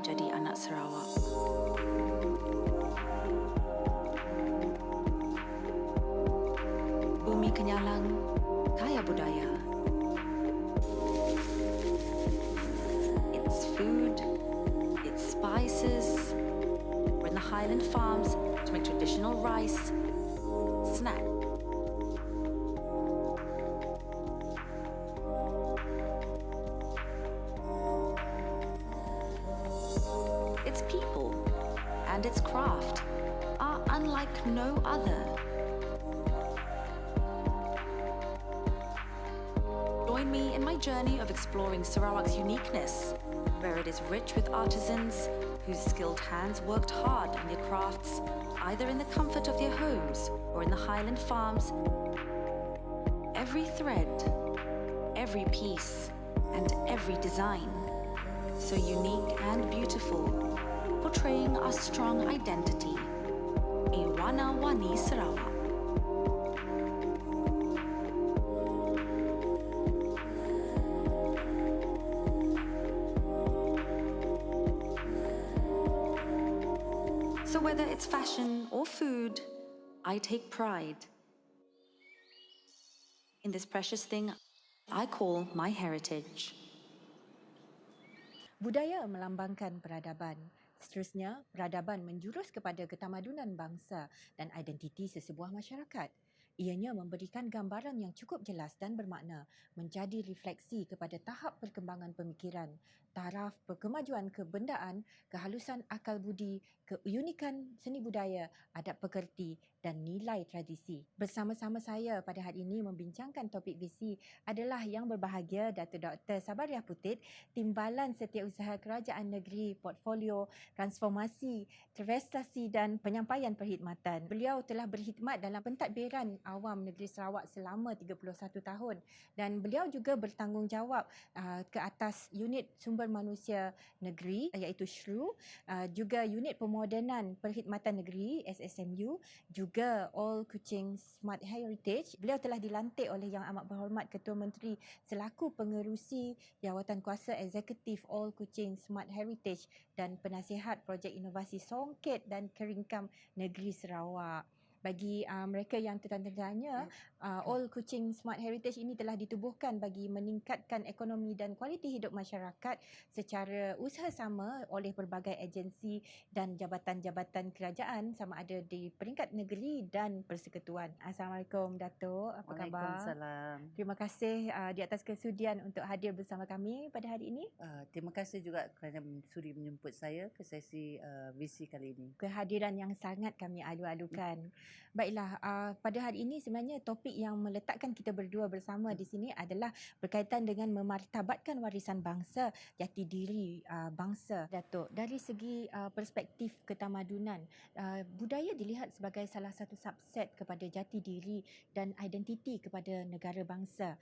jadi anak Sarawak? Bumi Kenyalang kaya budaya. Its food, its spices. We're in the Highland Farms to make traditional rice snack. Its people and its craft are unlike no other. Join me in my journey of exploring Sarawak's uniqueness, where it is rich with artisans whose skilled hands worked hard on their crafts, either in the comfort of their homes or in the Highland Farms. Every thread, every piece, and every design, so unique and beautiful, portraying our strong identity, a Wana-Wani Sarawak. So whether it's fashion or food, I take pride in this precious thing I call my heritage. Budaya melambangkan peradaban. Seterusnya, peradaban menjurus kepada ketamadunan bangsa dan identiti sesebuah masyarakat. Ianya memberikan gambaran yang cukup jelas dan bermakna, menjadi refleksi kepada tahap perkembangan pemikiran, taraf kemajuan kebendaan, kehalusan akal budi, keunikan seni budaya, adat pekerti dan nilai tradisi. Bersama-sama saya pada hari ini membincangkan topik visi adalah yang berbahagia Datuk Dr. Sabariah Putit, Timbalan Setiausaha Kerajaan Negeri Portfolio Transformasi, Terrestriasi dan Penyampaian Perkhidmatan. Beliau telah berkhidmat dalam pentadbiran awam negeri Sarawak selama 31 tahun dan beliau juga bertanggungjawab ke atas unit sumber manusia negeri iaitu SHRU, juga unit pemodenan perkhidmatan negeri SSMU, juga All Kuching Smart Heritage. Beliau telah dilantik oleh Yang Amat Berhormat Ketua Menteri selaku pengerusi jawatan kuasa eksekutif All Kuching Smart Heritage dan penasihat projek inovasi Songket dan Keringkam Negeri Sarawak. Bagi mereka yang tertanya, All Kuching Smart Heritage ini telah ditubuhkan bagi meningkatkan ekonomi dan kualiti hidup masyarakat secara usaha sama oleh pelbagai agensi dan jabatan-jabatan kerajaan sama ada di peringkat negeri dan persekutuan. Assalamualaikum Datuk, apa khabar? Waalaikumsalam. Terima kasih di atas kesudian untuk hadir bersama kami pada hari ini. Terima kasih juga kerana sudi menjemput saya ke sesi visi kali ini. Kehadiran yang sangat kami alu-alukan. Baiklah, pada hari ini sebenarnya topik yang meletakkan kita berdua bersama di sini adalah berkaitan dengan memartabatkan warisan bangsa, jati diri bangsa. Datuk, dari segi perspektif ketamadunan, budaya dilihat sebagai salah satu subset kepada jati diri dan identiti kepada negara bangsa.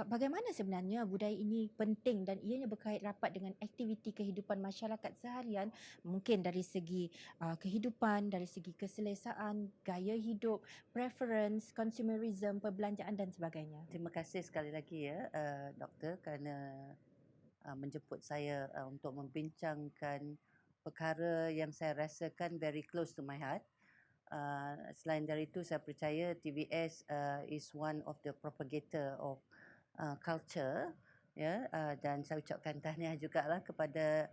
Bagaimana sebenarnya budaya ini penting dan ianya berkait rapat dengan aktiviti kehidupan masyarakat seharian, mungkin dari segi kehidupan, dari segi keselesaan, gaya hidup, preference, consumerism, perbelanjaan dan sebagainya. Terima kasih sekali lagi ya doktor kerana menjemput saya untuk membincangkan perkara yang saya rasakan very close to my heart. Selain dari itu saya percaya TVS is one of the propagator of culture ya, dan saya ucapkan tahniah jugalah kepada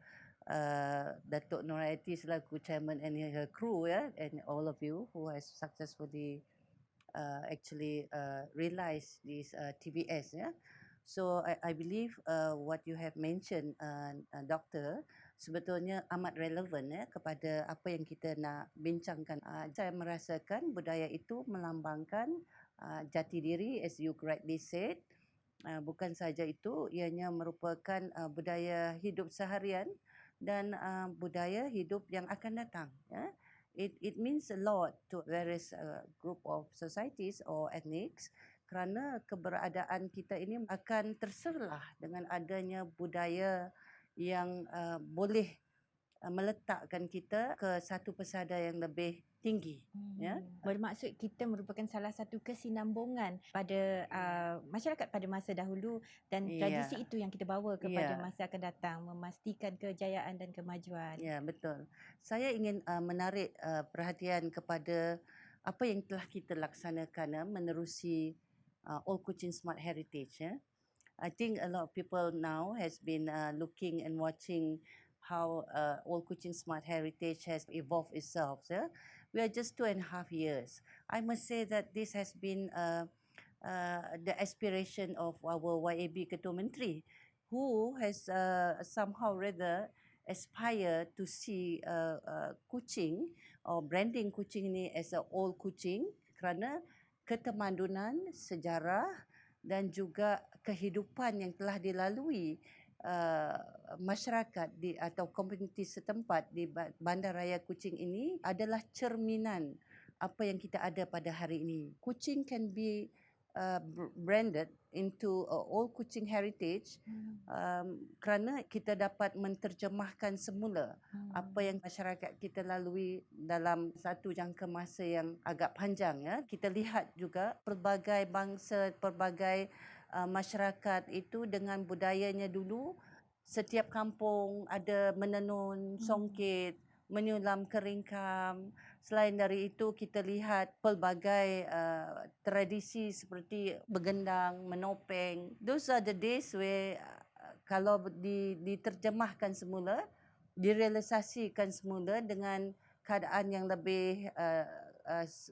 Datuk Nurhayati selaku chairman and her crew ya, and all of you who has successfully actually realized this TVS ya. So I believe what you have mentioned doktor sebetulnya amat relevan ya kepada apa yang kita nak bincangkan. Saya merasakan budaya itu melambangkan jati diri as you correctly said. Bukan saja itu, ianya merupakan budaya hidup seharian dan budaya hidup yang akan datang ya. It means a lot to various group of societies or ethnics kerana keberadaan kita ini akan terserlah dengan adanya budaya yang boleh meletakkan kita ke satu pesada yang lebih tinggi. Ya. Bermaksud kita merupakan salah satu kesinambungan pada masyarakat pada masa dahulu dan tradisi itu yang kita bawa kepada masa akan datang, memastikan kejayaan dan kemajuan. Ya, betul. Saya ingin menarik perhatian kepada apa yang telah kita laksanakan menerusi Old Kuching Smart Heritage. I think a lot of people now has been looking and watching how Old Kuching Smart Heritage has evolved itself. We are just 2.5 years. I must say that this has been the aspiration of our YAB Ketua Menteri, who has somehow rather aspire to see Kuching or branding Kuching ini as a old Kuching kerana ketemadunan, sejarah dan juga kehidupan yang telah dilalui masyarakat atau komuniti setempat di Bandaraya Kuching ini adalah cerminan apa yang kita ada pada hari ini. Kuching can be branded into old Kuching heritage kerana kita dapat menterjemahkan semula apa yang masyarakat kita lalui dalam satu jangka masa yang agak panjang. Kita lihat juga pelbagai bangsa, pelbagai masyarakat itu dengan budayanya dulu. Setiap kampung ada menenun, songket, menyulam keringkam. Selain dari itu, kita lihat pelbagai tradisi seperti bergendang, menopeng. Those are the days where kalau diterjemahkan semula, direalisasikan semula dengan keadaan yang lebih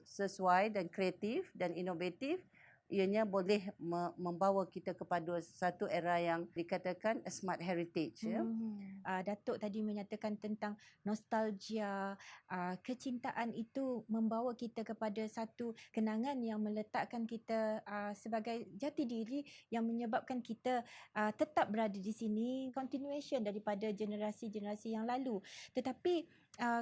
sesuai dan kreatif dan inovatif, ianya boleh membawa kita kepada satu era yang dikatakan a smart heritage. Datuk tadi menyatakan tentang nostalgia, kecintaan itu membawa kita kepada satu kenangan yang meletakkan kita sebagai jati diri yang menyebabkan kita tetap berada di sini, continuation daripada generasi-generasi yang lalu. Tetapi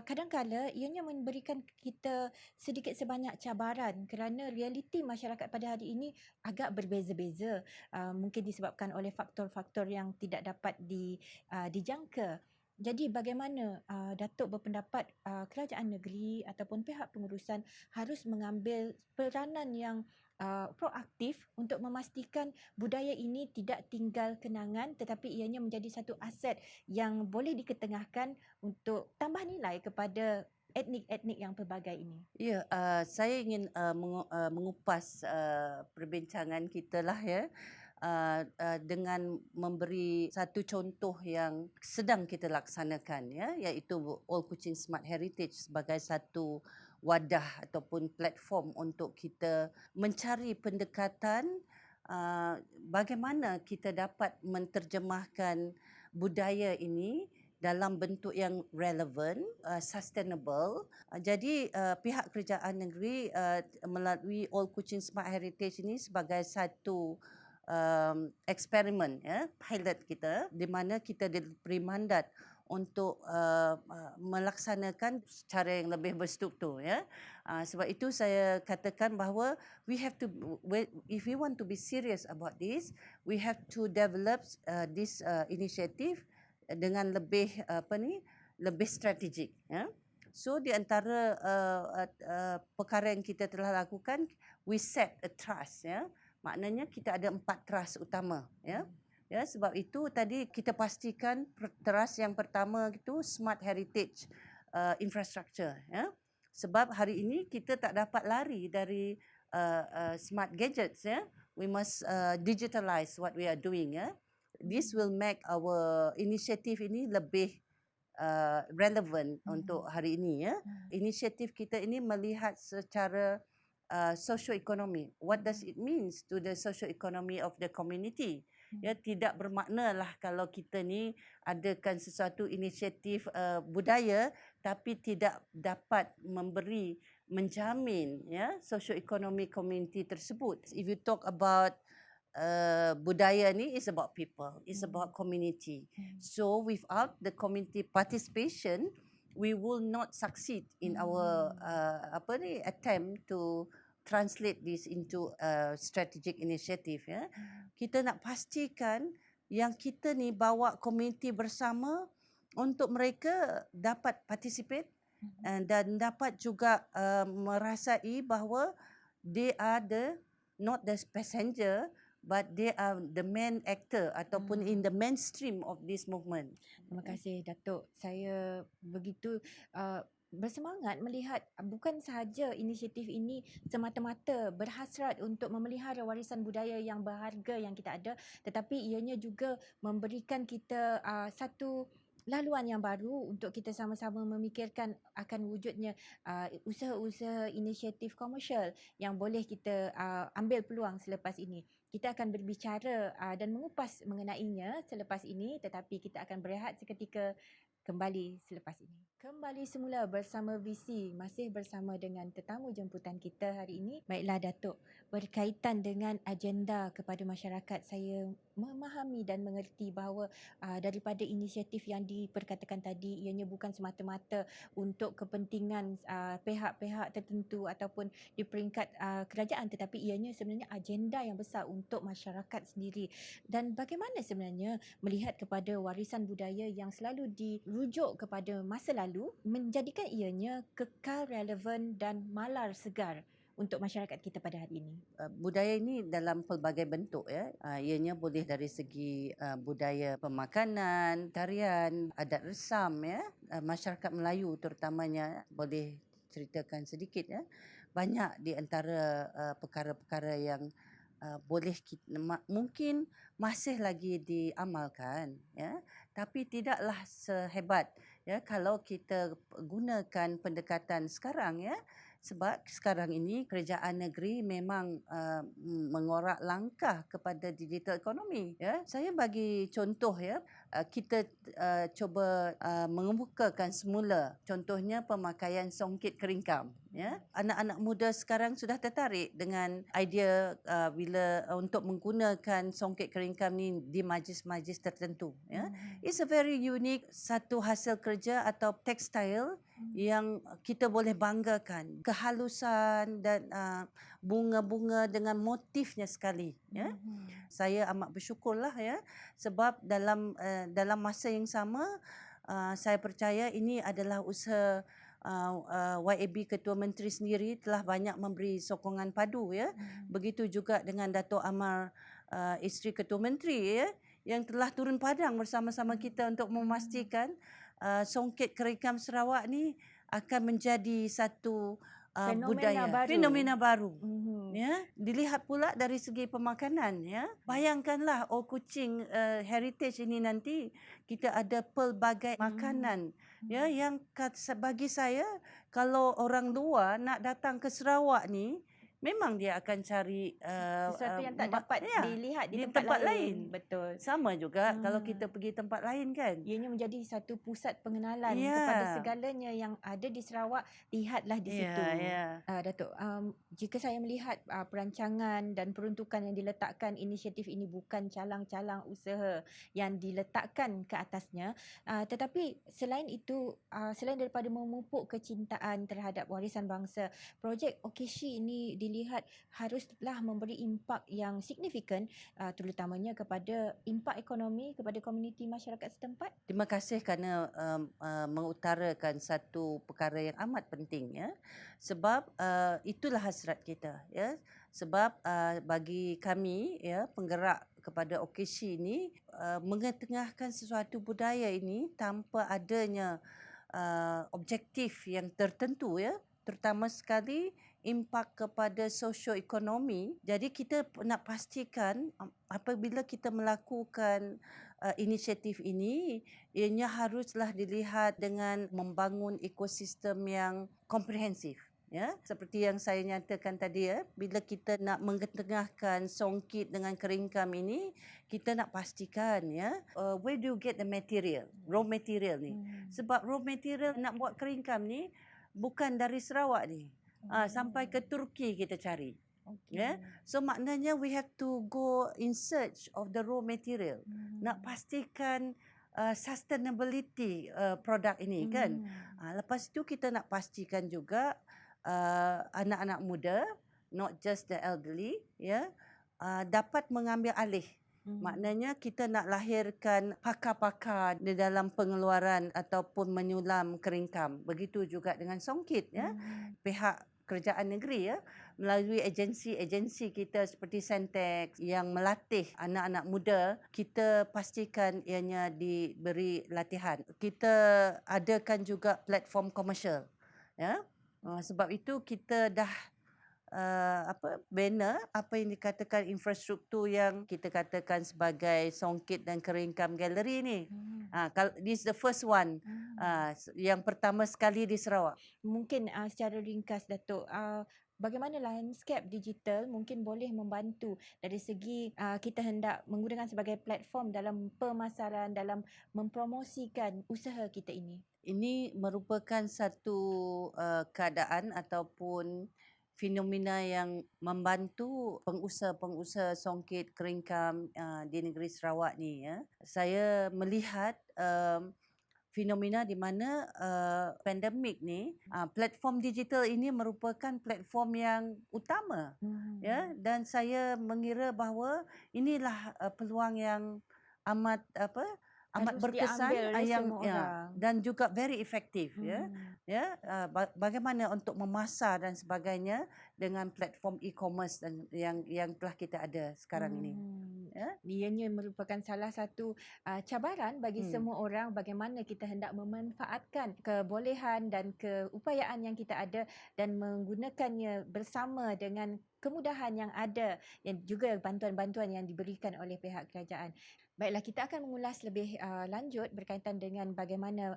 kadang-kala ianya memberikan kita sedikit sebanyak cabaran kerana realiti masyarakat pada hari ini agak berbeza-beza. Mungkin disebabkan oleh faktor-faktor yang tidak dapat dijangka. Jadi bagaimana Datuk berpendapat kerajaan negeri ataupun pihak pengurusan harus mengambil peranan yang proaktif untuk memastikan budaya ini tidak tinggal kenangan tetapi ianya menjadi satu aset yang boleh diketengahkan untuk tambah nilai kepada etnik-etnik yang pelbagai ini. Ya, saya ingin mengupas perbincangan kita lah dengan memberi satu contoh yang sedang kita laksanakan iaitu Old Kuching Smart Heritage sebagai satu wadah ataupun platform untuk kita mencari pendekatan bagaimana kita dapat menterjemahkan budaya ini dalam bentuk yang relevan, sustainable. Jadi pihak kerajaan negeri melalui Old Kuching Smart Heritage ini sebagai satu eksperimen pilot kita di mana kita diberi mandat untuk melaksanakan secara yang lebih berstruktur sebab itu saya katakan bahawa if we want to be serious about this, we have to develop this initiative dengan lebih lebih strategik. So di antara perkara yang kita telah lakukan, we set a trust. Maknanya kita ada 4 trust utama. Sebab itu tadi kita pastikan trust yang pertama itu smart heritage infrastructure. Sebab hari ini kita tak dapat lari dari smart gadgets. We must digitalize what we are doing. This will make our initiative ini lebih relevant untuk hari ini. Inisiatif kita ini melihat secara socio-ekonomi. What does it means to the socio-economy of the community? Tidak bermakna lah kalau kita ni adakan sesuatu inisiatif budaya tapi tidak dapat menjamin socio-economy community tersebut. If you talk about budaya ni is about people, is about community. So without the community participation, we will not succeed in our attempt to translate this into a strategic initiative. Kita nak pastikan yang kita ni bawa community bersama untuk mereka dapat participate dan dapat juga merasai bahawa they are not the passenger but they are the main actor ataupun in the mainstream of this movement. Terima kasih Datuk. Saya begitu bersemangat melihat bukan sahaja inisiatif ini semata-mata berhasrat untuk memelihara warisan budaya yang berharga yang kita ada, tetapi ianya juga memberikan kita satu laluan yang baru untuk kita sama-sama memikirkan akan wujudnya usaha-usaha inisiatif komersial yang boleh kita ambil peluang selepas ini. Kita akan berbicara dan mengupas mengenainya selepas ini, tetapi kita akan berehat seketika, kembali selepas ini. Kembali semula bersama VC, masih bersama dengan tetamu jemputan kita hari ini. Baiklah Datuk, berkaitan dengan agenda kepada masyarakat, saya memahami dan mengerti bahawa daripada inisiatif yang diperkatakan tadi, ianya bukan semata-mata untuk kepentingan pihak-pihak tertentu ataupun di peringkat kerajaan, tetapi ianya sebenarnya agenda yang besar untuk masyarakat sendiri. Dan bagaimana sebenarnya melihat kepada warisan budaya yang selalu dirujuk kepada masa lalu, menjadikan ianya kekal relevan dan malar segar untuk masyarakat kita pada hari ini? Budaya ini dalam pelbagai bentuk ya. Ianya boleh dari segi budaya pemakanan, tarian, adat resam ya. Masyarakat Melayu terutamanya, boleh ceritakan sedikit ya. Banyak di antara perkara-perkara yang boleh kita, mungkin masih lagi diamalkan ya, tapi tidaklah sehebat ya kalau kita gunakan pendekatan sekarang ya. Sebab sekarang ini kerajaan negeri memang mengorak langkah kepada digital ekonomi ya. Saya bagi contoh ya, kita cuba mengemukakan semula contohnya pemakaian songket keringkam ya. Anak-anak muda sekarang sudah tertarik dengan idea bila untuk menggunakan songket keringkam ni di majlis-majlis tertentu ya. It's a very unique satu hasil kerja atau tekstil yang kita boleh banggakan, kehalusan dan bunga-bunga dengan motifnya sekali ya. Saya amat bersyukurlah ya, sebab dalam masa yang sama saya percaya ini adalah usaha YAB Ketua Menteri sendiri telah banyak memberi sokongan padu ya. Begitu juga dengan Dato' Amar, isteri Ketua Menteri ya, yang telah turun padang bersama-sama kita untuk memastikan songket keringkam Sarawak ni akan menjadi satu fenomena baru ya. Dilihat pula dari segi pemakanan ya. Bayangkanlah Kuching heritage ini nanti kita ada pelbagai makanan ya, yang bagi saya kalau orang luar nak datang ke Sarawak ni memang dia akan cari sesuatu yang tak dapat dilihat di tempat lain. Betul. Sama juga kalau kita pergi tempat lain kan. Ianya menjadi satu pusat pengenalan kepada segalanya yang ada di Sarawak, lihatlah di situ. Datuk, jika saya melihat perancangan dan peruntukan yang diletakkan inisiatif ini bukan calang-calang usaha yang diletakkan ke atasnya, tetapi selain itu, selain daripada memupuk kecintaan terhadap warisan bangsa, projek Okeshi ini dilihat haruslah memberi impak yang signifikan, terutamanya kepada impak ekonomi kepada komuniti masyarakat setempat. Terima kasih kerana mengutarakan satu perkara yang amat penting ya. Sebab itulah hasrat kita ya. Sebab bagi kami ya, penggerak kepada Okeshi ini, mengetengahkan sesuatu budaya ini tanpa adanya objektif yang tertentu ya, terutama sekali impak kepada sosioekonomi. Jadi kita nak pastikan apabila kita melakukan inisiatif ini, ianya haruslah dilihat dengan membangun ekosistem yang komprehensif ya. Seperti yang saya nyatakan tadi ya, bila kita nak mengetengahkan songket dengan keringkam ini, kita nak pastikan ya, where do you get the material, raw material ni. Sebab raw material nak buat keringkam ni bukan dari Sarawak ni. Sampai ke Turki kita cari. Yeah? So maknanya we have to go in search of the raw material. Nak pastikan sustainability produk ini kan. Lepas itu kita nak pastikan juga anak-anak muda, not just the elderly, dapat mengambil alih Maknanya kita nak lahirkan pakar-pakar di dalam pengeluaran ataupun menyulam keringkam. Begitu juga dengan Songkit, ya. Pihak kerajaan negeri, ya, melalui agensi-agensi kita seperti Sentex yang melatih anak-anak muda, kita pastikan ianya diberi latihan. Kita adakan juga platform komersial, ya. Sebab itu kita dah banner apa yang dikatakan infrastruktur yang kita katakan sebagai Songkit dan Keringkam Gallery ni. Kalau this the first one, yang pertama sekali di Sarawak. Mungkin secara ringkas Datuk, bagaimana landscape digital mungkin boleh membantu dari segi kita hendak menggunakan sebagai platform dalam pemasaran, dalam mempromosikan usaha kita ini? Ini merupakan satu keadaan ataupun fenomena yang membantu pengusaha-pengusaha Songkit Keringkam di negeri Sarawak ni, ya. Saya melihat fenomena di mana pandemik ni, platform digital ini merupakan platform yang utama, ya, dan saya mengira bahawa inilah peluang yang amat Harus berkesan diambil oleh semua orang. dan juga very effective, ya. Bagaimana untuk memasar dan sebagainya dengan platform e-commerce dan yang telah kita ada sekarang ini. Ya. Ianya merupakan salah satu cabaran bagi semua orang bagaimana kita hendak memanfaatkan kebolehan dan keupayaan yang kita ada dan menggunakannya bersama dengan kemudahan yang ada dan juga bantuan-bantuan yang diberikan oleh pihak kerajaan. Baiklah, kita akan mengulas lebih lanjut berkaitan dengan bagaimana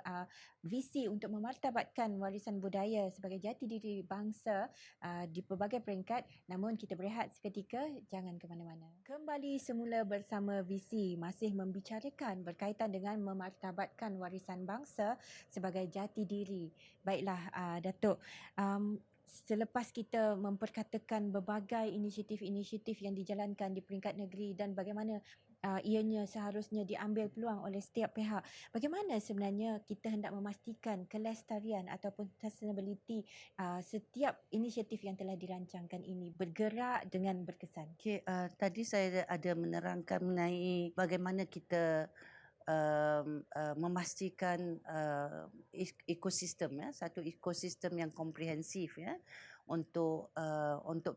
visi untuk memartabatkan warisan budaya sebagai jati diri bangsa di pelbagai peringkat. Namun kita berehat seketika, jangan ke mana-mana. Kembali semula bersama visi, masih membicarakan berkaitan dengan memartabatkan warisan bangsa sebagai jati diri. Baiklah Datuk, selepas kita memperkatakan berbagai inisiatif-inisiatif yang dijalankan di peringkat negeri dan bagaimana ianya seharusnya diambil peluang oleh setiap pihak, bagaimana sebenarnya kita hendak memastikan kelestarian ataupun sustainability setiap inisiatif yang telah dirancangkan ini bergerak dengan berkesan? Okay, tadi saya ada menerangkan mengenai bagaimana kita memastikan ekosistem, ya, satu ekosistem yang komprehensif, ya, untuk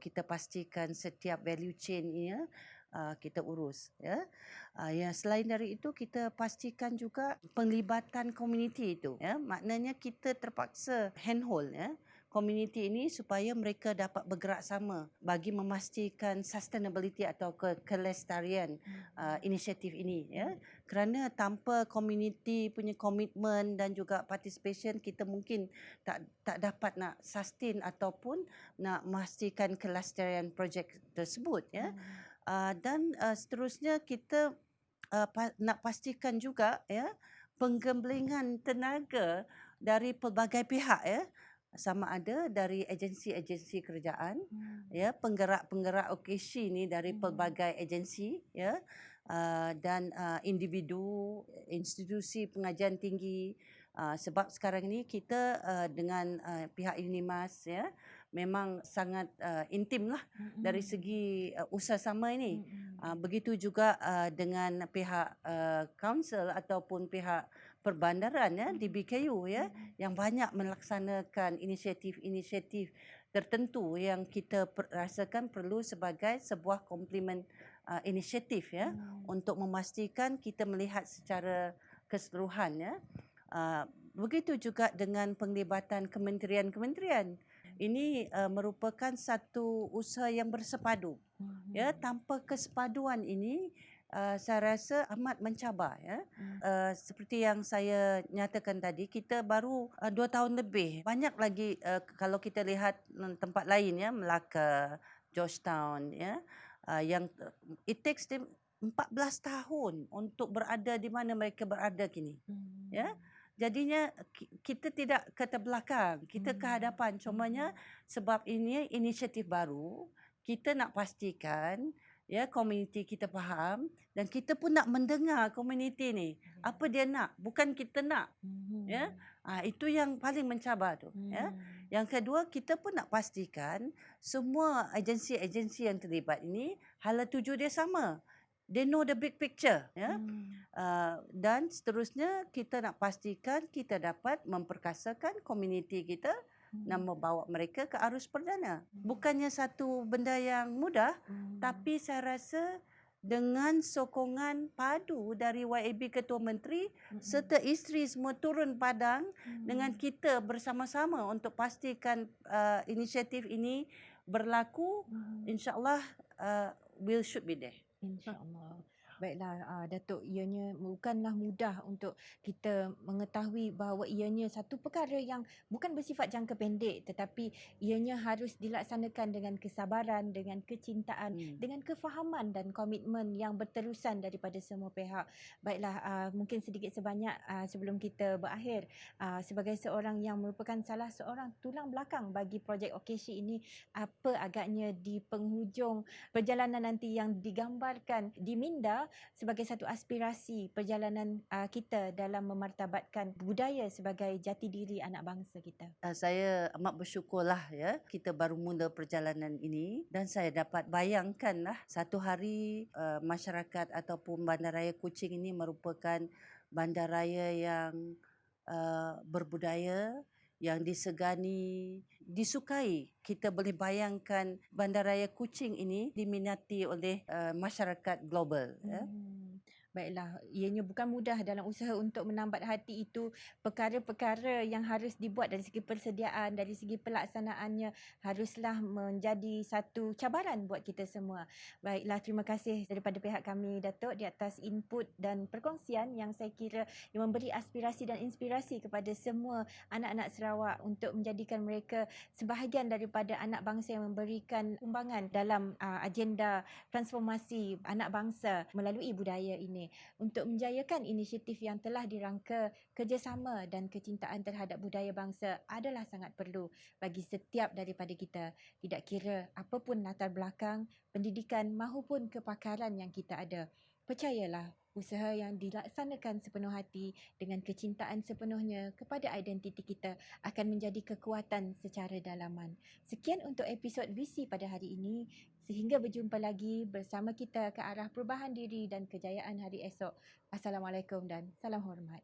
kita pastikan setiap value chain ini, kita urus, ya. Selain dari itu kita pastikan juga penglibatan komuniti itu, ya. Maknanya kita terpaksa handhold, ya, komuniti ini supaya mereka dapat bergerak sama bagi memastikan sustainability atau kelestarian inisiatif ini, ya. Kerana tanpa komuniti punya komitmen dan juga participation, kita mungkin tak dapat nak sustain ataupun nak memastikan kelestarian projek tersebut, ya. Dan seterusnya kita nak pastikan juga, ya, penggemblengan tenaga dari pelbagai pihak, ya, sama ada dari agensi-agensi kerajaan, ya, penggerak-penggerak okasi ni dari pelbagai agensi, ya, dan individu, institusi pengajian tinggi. Sebab sekarang ni kita dengan pihak UNIMAS, ya, memang sangat intim lah dari segi usaha sama ini. Begitu juga dengan pihak council ataupun pihak perbandaran, ya, di BKU, ya, yang banyak melaksanakan inisiatif-inisiatif tertentu yang kita rasakan perlu sebagai sebuah komplement inisiatif, ya, untuk memastikan kita melihat secara keseluruhan, ya. Begitu juga dengan penglibatan kementerian-kementerian. Ini merupakan satu usaha yang bersepadu, ya. Tanpa kesepaduan ini saya rasa amat mencabar, ya. Seperti yang saya nyatakan tadi, kita baru 2 tahun lebih. Banyak lagi kalau kita lihat tempat lain, ya, Melaka, Georgetown, ya, yang it takes them 14 tahun untuk berada di mana mereka berada kini, ya. Jadinya kita tidak ke terbelakang, kita ke hadapan. Cumanya sebab ini inisiatif baru, kita nak pastikan, ya, komuniti kita faham dan kita pun nak mendengar komuniti ni apa dia nak, bukan kita nak, ya. Itu yang paling mencabar tu, ya. Yang kedua, kita pun nak pastikan semua agensi-agensi yang terlibat ini hala tuju dia sama. they know the big picture, ya. Hmm. Dan seterusnya kita nak pastikan kita dapat memperkasakan komuniti kita dan membawa mereka ke arus perdana. Bukannya satu benda yang mudah, tapi saya rasa dengan sokongan padu dari YAB Ketua Menteri serta isteri semua turun padang dengan kita bersama-sama untuk pastikan inisiatif ini berlaku, insya-Allah we should be there. InsyaAllah. Baiklah, Datuk, ianya bukanlah mudah untuk kita mengetahui bahawa ianya satu perkara yang bukan bersifat jangka pendek, tetapi ianya harus dilaksanakan dengan kesabaran, dengan kecintaan, dengan kefahaman dan komitmen yang berterusan daripada semua pihak. Baiklah, mungkin sedikit sebanyak sebelum kita berakhir, sebagai seorang yang merupakan salah seorang tulang belakang bagi projek OKSHI ini, apa agaknya di penghujung perjalanan nanti yang digambarkan di Minda sebagai satu aspirasi perjalanan kita dalam memartabatkan budaya sebagai jati diri anak bangsa kita? Saya amat bersyukurlah, ya, kita baru mula perjalanan ini dan saya dapat bayangkanlah satu hari masyarakat ataupun Bandaraya Kuching ini merupakan bandaraya yang berbudaya, yang disegani, disukai. Kita boleh bayangkan Bandaraya Kuching ini diminati oleh masyarakat global, ya. Baiklah, ianya bukan mudah dalam usaha untuk menambat hati itu. Perkara-perkara yang harus dibuat dari segi persediaan, dari segi pelaksanaannya haruslah menjadi satu cabaran buat kita semua. Baiklah, terima kasih daripada pihak kami, Datuk, di atas input dan perkongsian yang saya kira yang memberi aspirasi dan inspirasi kepada semua anak-anak Sarawak untuk menjadikan mereka sebahagian daripada anak bangsa yang memberikan sumbangan dalam agenda transformasi anak bangsa melalui budaya ini. Untuk menjayakan inisiatif yang telah dirangka, kerjasama dan kecintaan terhadap budaya bangsa adalah sangat perlu bagi setiap daripada kita, tidak kira apapun latar belakang, pendidikan mahupun kepakaran yang kita ada. Percayalah, usaha yang dilaksanakan sepenuh hati dengan kecintaan sepenuhnya kepada identiti kita akan menjadi kekuatan secara dalaman. Sekian untuk episod VC pada hari ini. Sehingga berjumpa lagi bersama kita ke arah perubahan diri dan kejayaan hari esok. Assalamualaikum dan salam hormat.